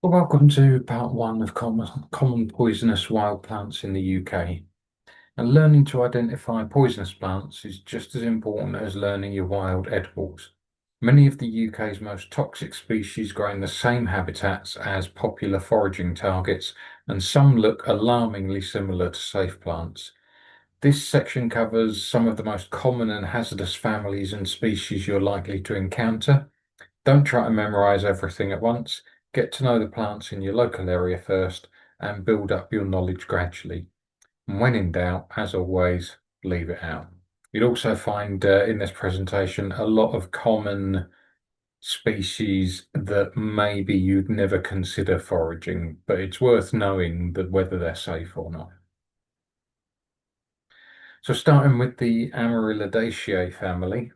Well, welcome to part one of common poisonous wild plants in the UK. And learning to identify poisonous plants is just as important as learning your wild edibles. Many of the UK's most toxic species grow in the same habitats as popular foraging targets, and some look alarmingly similar to safe plants. This section covers some of the most common and hazardous families and species you're likely to encounter. Don't try to memorize everything at once. Get to know the plants in your local area first and build up your knowledge gradually. And when in doubt, as always, leave it out. You'll also find in this presentation a lot of common species that maybe you'd never consider foraging, but it's worth knowing that whether they're safe or not. So starting with the Amaryllidaceae family,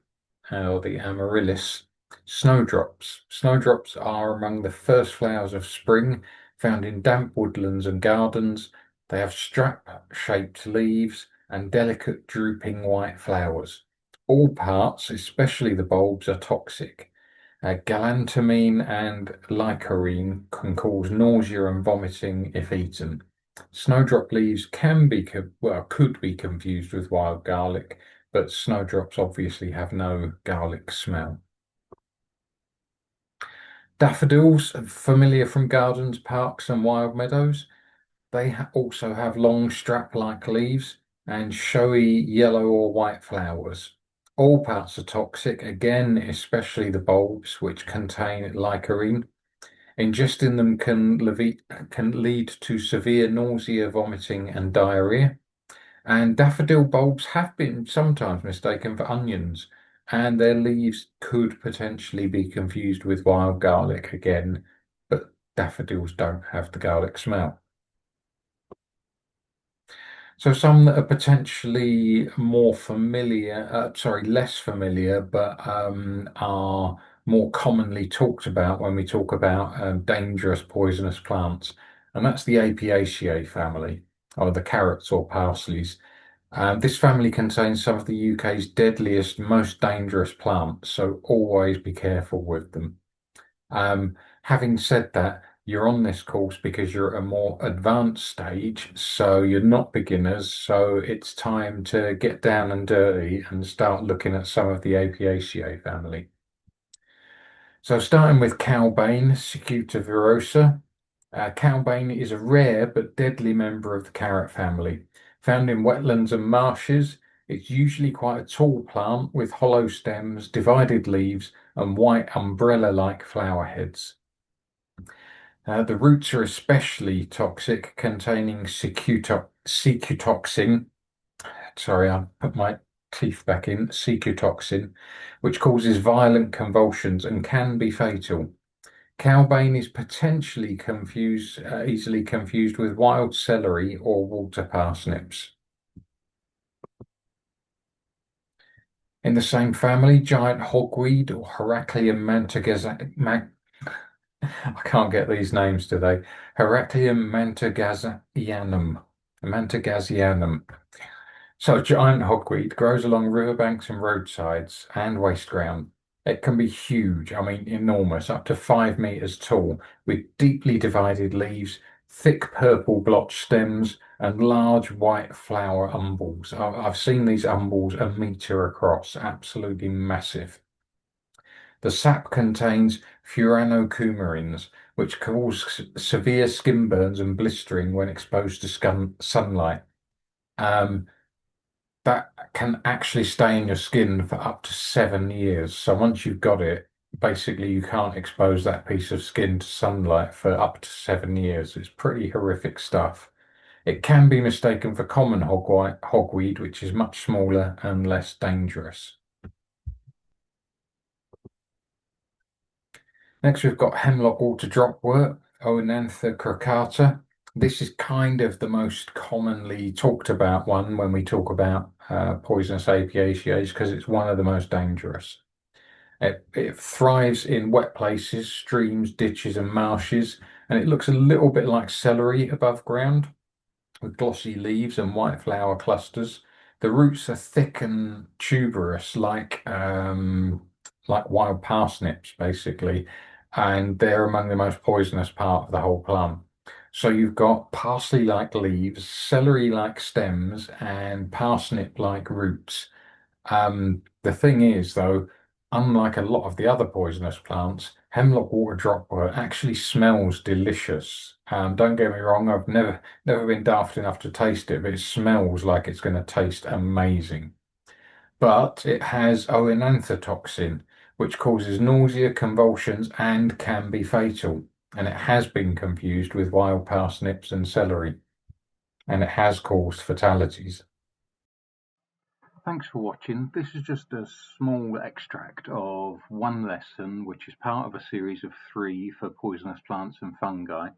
or the amaryllis, snowdrops. Snowdrops are among the first flowers of spring, found in damp woodlands and gardens. They have strap-shaped leaves and delicate drooping white flowers. All parts, especially the bulbs, are toxic. Galantamine and lycorine can cause nausea and vomiting if eaten. Snowdrop leaves could be confused with wild garlic, but snowdrops obviously have no garlic smell. Daffodils, familiar from gardens, parks, and wild meadows. Also have long strap-like leaves and showy yellow or white flowers. All parts are toxic, again, especially the bulbs, which contain lycorine. Ingesting them can lead to severe nausea, vomiting, and diarrhea. And daffodil bulbs have been sometimes mistaken for onions, and their leaves could potentially be confused with wild garlic again, but daffodils don't have the garlic smell. So some that are potentially less familiar, but are more commonly talked about when we talk about dangerous poisonous plants, and that's the Apiaceae family, or the carrots or parsleys. This family contains some of the UK's deadliest, most dangerous plants, so always be careful with them. Having said that, you're on this course because you're at a more advanced stage, so you're not beginners, so it's time to get down and dirty and start looking at some of the Apiaceae family. So starting with cowbane, Cicuta virosa. Cowbane is a rare but deadly member of the carrot family. Found in wetlands and marshes, it's usually quite a tall plant with hollow stems, divided leaves, and white umbrella-like flower heads. The roots are especially toxic, containing cicutoxin. Sorry, I put my teeth back in. Cicutoxin, which causes violent convulsions and can be fatal. Cowbane is potentially easily confused with wild celery or water parsnips. In the same family, giant hogweed or Heracleum I can't get these names today. Heracleum mantagasianum. So giant hogweed grows along riverbanks and roadsides and waste ground. It can be huge, I mean enormous, up to 5 meters tall, with deeply divided leaves, thick purple blotched stems, and large white flower umbels. I've seen these umbels a meter across, absolutely massive. The sap contains furanocoumarins, which cause severe skin burns and blistering when exposed to sunlight. Um, that can actually stay in your skin for up to 7 years. So once you've got it, basically you can't expose that piece of skin to sunlight for up to 7 years. It's pretty horrific stuff. It can be mistaken for common hogweed, which is much smaller and less dangerous. Next, we've got hemlock water dropwort, Oenantha crocata. This is kind of the most commonly talked about one when we talk about poisonous apiaceae because it's one of the most dangerous. It thrives in wet places, streams, ditches, and marshes, and it looks a little bit like celery above ground with glossy leaves and white flower clusters. The roots are thick and tuberous, like wild parsnips, basically. and they're among the most poisonous part of the whole plant. So you've got parsley-like leaves, celery-like stems, and parsnip-like roots. The thing is, though, unlike a lot of the other poisonous plants, hemlock water dropwort actually smells delicious. Don't get me wrong, I've never been daft enough to taste it, but it smells like it's going to taste amazing. But it has toxin, which causes nausea, convulsions, and can be fatal. And it has been confused with wild parsnips and celery, and it has caused fatalities. Thanks for watching. This is just a small extract of one lesson, which is part of a series of 3 for poisonous plants and fungi.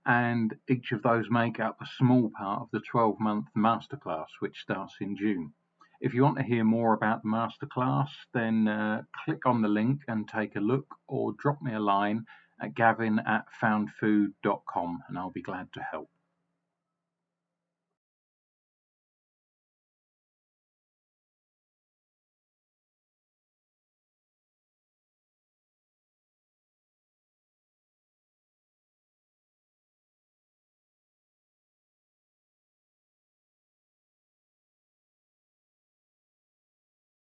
And each of those make up a small part of the 12-month masterclass, which starts in June. If you want to hear more about the masterclass, then click on the link and take a look, or drop me a line at gavin@foundfood.com, and I'll be glad to help.